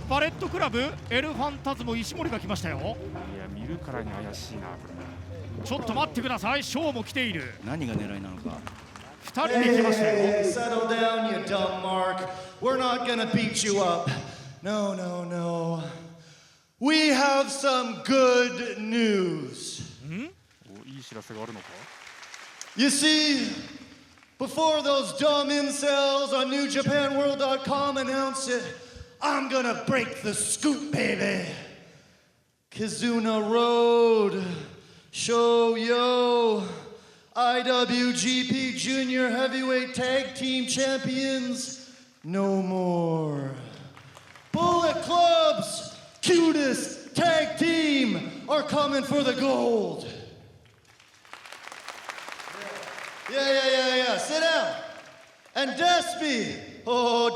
バレットクラブエルファンタズム石森が来ましたよ。いや、見るからに怪しいな、これ。ちょっと待ってください、ショーも来ている。何が狙いなのか。2人で来ましたよ。Settle down, you dumb mark. We're not gonna beat you up. No, no, no. We have some good news. お、いい知らせがあるのか。 You see, before those dumb incels on NewJapanWorld.com announce it, I'm gonna break the scoop, baby. Kizuna Road, Shoyo, IWGP Junior Heavyweight Tag Team Champions, no more. Bullet Club's cutest tag team are coming for the gold. Yeah. Sit down. And Despy. Oh,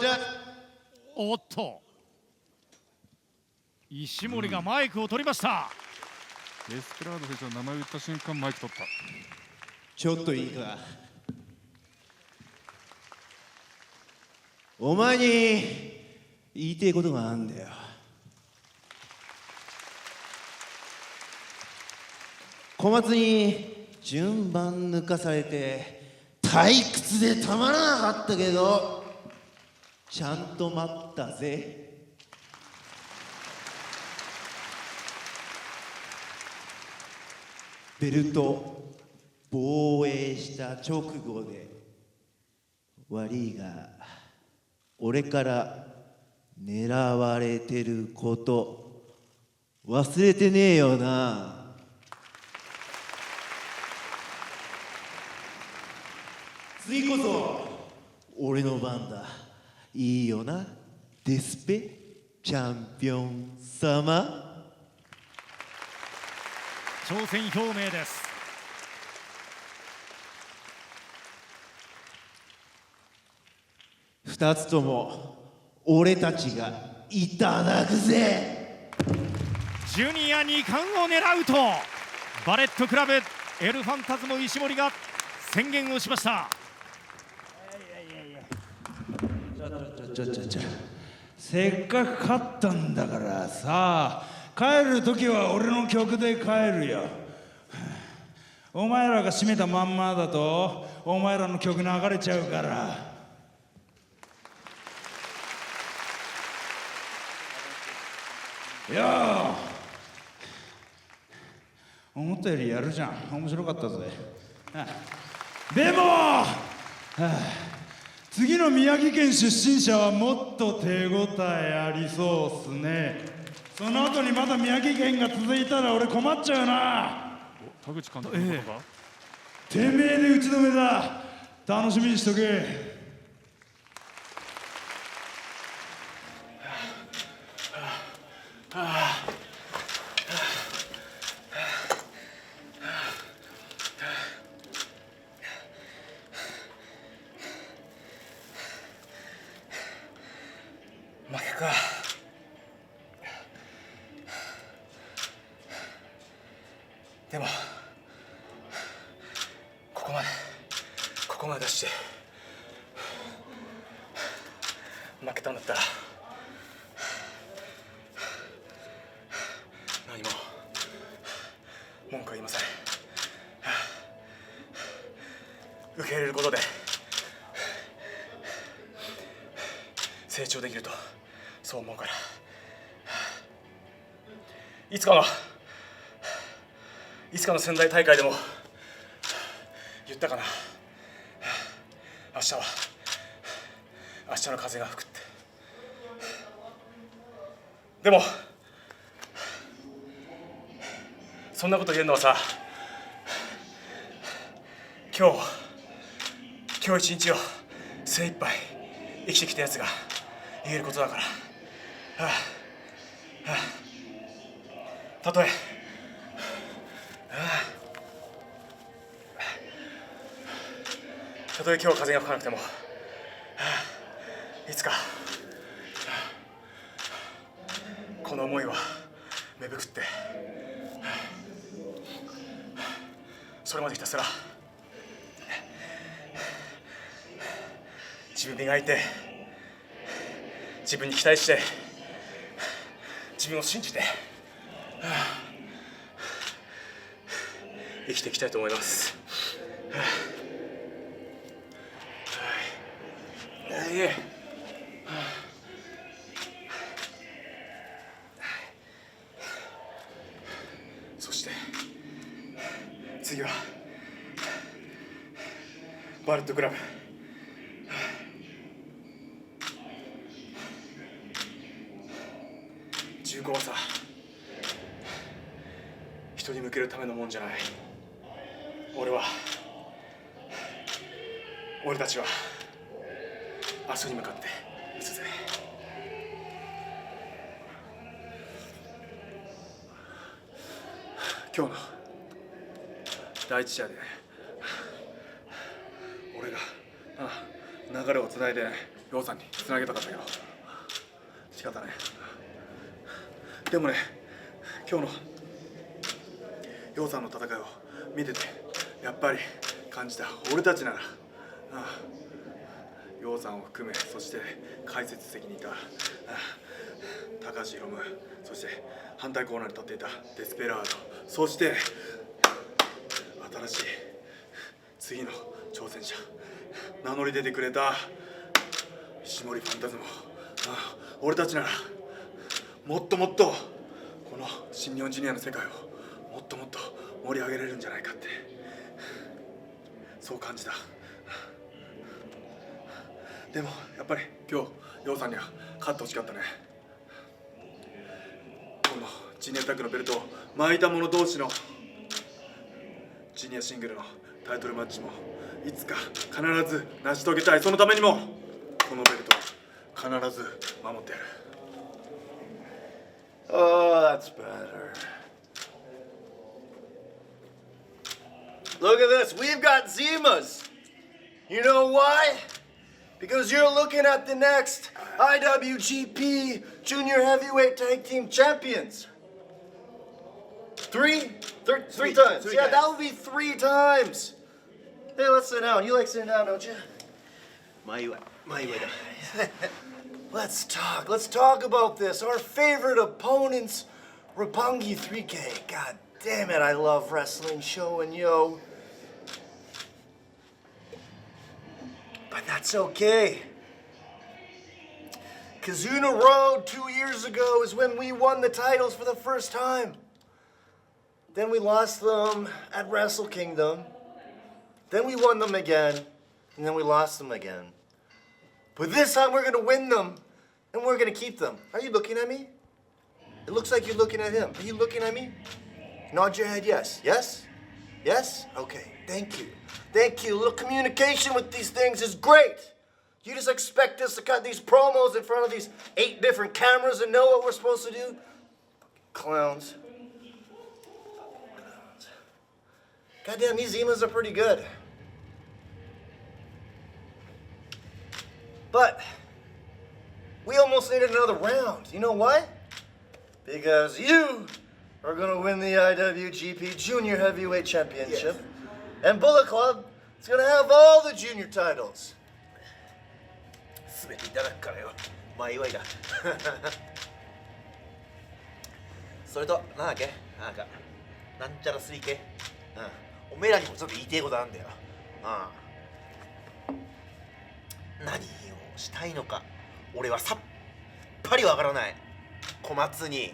おっと、石森がマイクを取りました。デスペラード選手の名前を言った瞬間、マイク取った。ちょっといいか。お前に言いたいことがあるんだよ。小松に順番抜かされて退屈でたまらなかったけど、ちゃんと待ったぜ。ベルト防衛した直後で悪いが俺から狙われてること忘れてねえよな。次こそ俺の番だ。いいよな、デスペチャンピオン様。挑戦表明です。2つとも俺たちがいただくぜ。ジュニア2冠を狙うとバレットクラブエルファンタズム石森が宣言をしました。せっかく勝ったんだからさ、帰る時は俺の曲で帰るよ。お前らが締めたまんまだとお前らの曲流れちゃうから。よー、思ったよりやるじゃん。面白かったぜ。でも、次の宮城県出身者はもっと手応えありそうっすね。その後にまだ宮城県が続いたら俺困っちゃうな。田口監督のことか。てめえで打ち止めだ。楽しみにしとけ。負けか。でもここまで出して負けたんだったら何も文句は言いません。受け入れることで成長できるとそう思うから、いつかの仙台大会でも言ったかな。明日の風が吹くって。でもそんなこと言えるのはさ、今日一日を精一杯生きてきたやつが言えることだから。たとえ今日は風が吹かなくても、いつかこの思いは芽吹くって、それまでひたすら自分磨いて、自分に期待して自分を信じて、生きていきたいと思います。そして次はバレットクラブ。銃口はさ、人に向けるためのもんじゃない。俺たちは明日に向かって打つぜ。今日の第一試合で俺が流れをつないで陽さんにつなげたかったけど仕方ない。でもね、今日の陽さんの戦いを見ててやっぱり感じた。俺たちなら陽さんを含め、そして解説席にいた高橋宏夢、そして反対コーナーに立っていたデスペラード、そして新しい次の挑戦者、名乗り出てくれた石森ファンタズム。俺たちならもっともっとこの新日本ジュニアの世界をもっともっと盛り上げれるんじゃないかって、そう感じた。でもやっぱり今日陽さんには勝ってほしかったね。このジュニアタッグのベルトを巻いた者同士のジュニアシングルのタイトルマッチもいつか必ず成し遂げたい。そのためにもこのベルトを必ず守ってやる。Oh, that's better. Look at this. We've got Zimas. You know why? Because you're looking at the next IWGP Junior Heavyweight Tag Team Champions. Three times. Three Yeah, times. that would be 3 times. Hey, let's sit down. You like sitting down, don't you? My way. Let's talk. Let's talk about this. Our favorite opponents, Roppongi 3K. God damn it, I love wrestling, Show and Yo. But that's okay. Kazuna Road 2 years ago is when we won the titles for the first time. Then we lost them at Wrestle Kingdom. Then we won them again. And then we lost them again. But this time we're gonna win them. And we're gonna keep them. Are you looking at me? It looks like you're looking at him. Are you looking at me? Nod your head yes. Yes? Yes? Okay. Thank you. Thank you. A little communication with these things is great. You just expect us to cut these promos in front of these 8 different cameras and know what we're supposed to do? Clowns. Goddamn, these Zimas are pretty good. But we almost needed another round. You know why? Because you are going to win the IWGP Junior Heavyweight Championship. Yes. And Bullet Club is going to have all the junior titles. 全ていただくからよ。まあ、祝いだ。それと、なんだっけなんちゃら 3K。おめえらにもちょっと言いてえことあるんだよ。何をしたいのか、俺はさっぱりわからない。小松に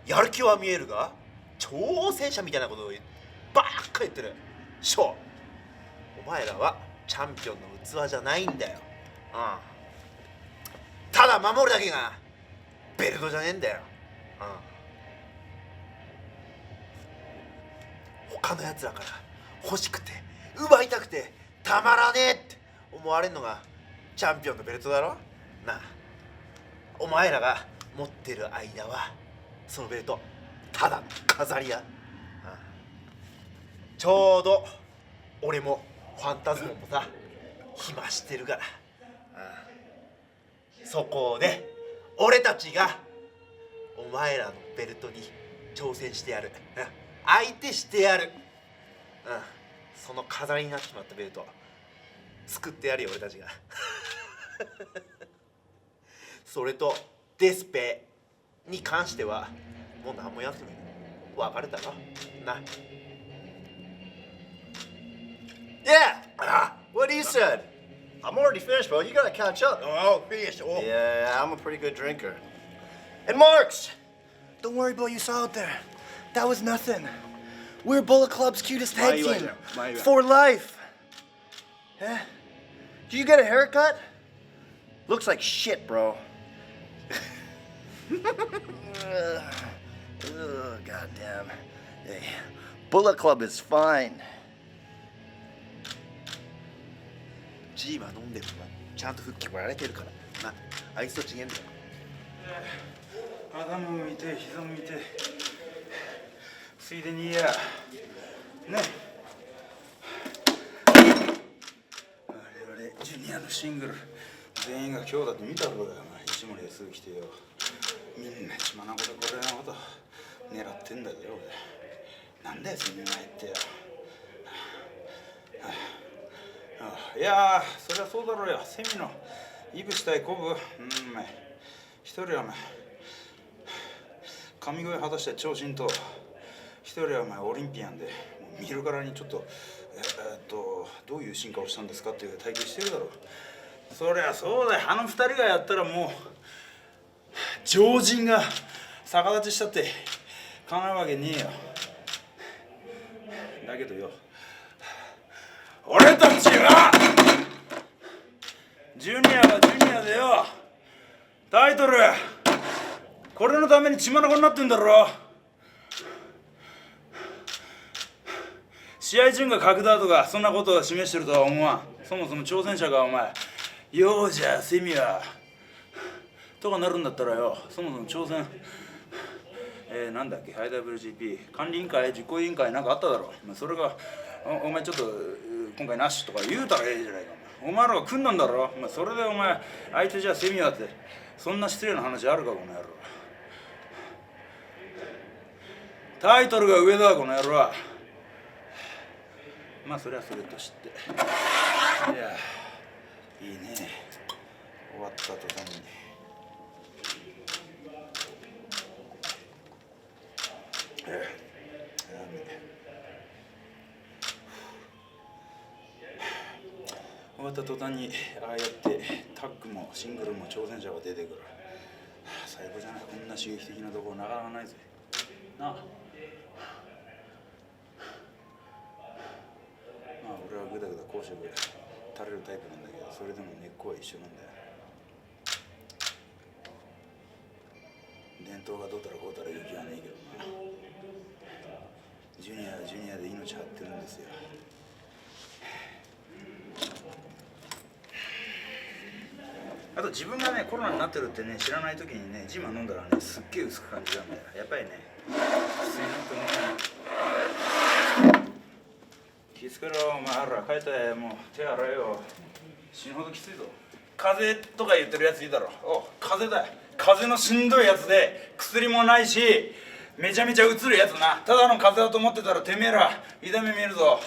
やる気は見えるが、挑戦者みたいなことをばっか言ってる。ショー、お前らはチャンピオンの器じゃないんだよ。ただ守るだけがベルトじゃねえんだよ。他のやつらから欲しくて奪いたくてたまらねえって思われるのがチャンピオンのベルトだろ。なあ、お前らが持ってる間はそのベルトただの飾りや。ちょうど俺もファンタズモもさ暇してるから、そこで俺たちがお前らのベルトに挑戦してやる。相手してやる。その飾りになってしまったベルト作ってやるよ、俺たちが。それとデスペに関してはもう何もやってもいい。別れたろな。Yeah! What you said? I'm already finished, bro. You gotta catch up. Oh, finished. Oh. Yeah, I'm a pretty good drinker. And Marks, don't worry about you saw out there. That was nothing. We're Bullet Club's cutest tag team for life. Huh? Did you get a haircut? Looks like shit, bro. Goddamn. Hey, Bullet Club is fine. G は飲んでるからちゃんと復帰もられてるからな。あいつと違えんだよ。頭も見て膝も見てついでにいやね我々ジュニアのシングル全員が今日だって見たろうよ。石森がすぐ来てよ。みんな血まなこでこれのこと狙ってんだけど俺なんだよそんな入ってよ。いやそりゃそうだろうよ。セミのイブしたいコブ一人はお前神声果たして長身と一人はお前オリンピアンで見るからにちょっとどういう進化をしたんですかっていう体験してるだろう。そりゃそうだよ。あの二人がやったらもう常人が逆立ちしたってかなうわけねえよ。だけどよ俺たちはジュニアはジュニアでよタイトルこれのために血まなこになってんだろ。試合順が格だとかそんなことを示してるとは思わん。そもそも挑戦者がお前ようじゃセミはとかなるんだったらよそもそも挑戦なんだっけ IWGP 管理委員会実行委員会なんかあっただろ。それがお前ちょっと今回なしとか言うたらええじゃないか。お前らが組んだんだろ。それでお前相手じゃセミはってそんな失礼な話あるかこの野郎。タイトルが上だこの野郎は。まあそれはそれとしていやいいね終わった途端に終わった途端にああやってタッグもシングルも挑戦者が出てくる。最高じゃない。こんな刺激的なところなかなかないぜなあ。まあ俺はグダグダ講師で垂れるタイプなんだけどそれでも根っこは一緒なんだよ。伝統がどうたらこうたら言う気はねえけどな。ジュニアはジュニアで命張ってるんですよ。あと自分がねコロナになってるってね知らない時にねジマ飲んだらねすっげえ薄く感じるんだよ。やっぱりね水分とね気付けろお前ら帰ってもう手洗えよ。死ぬほどきついぞ。風邪とか言ってるやついいだろ。お風邪だよ。風邪のしんどいやつで薬もないしめちゃめちゃうつるやつな。ただの風邪だと思ってたらてめえら痛み見るぞ。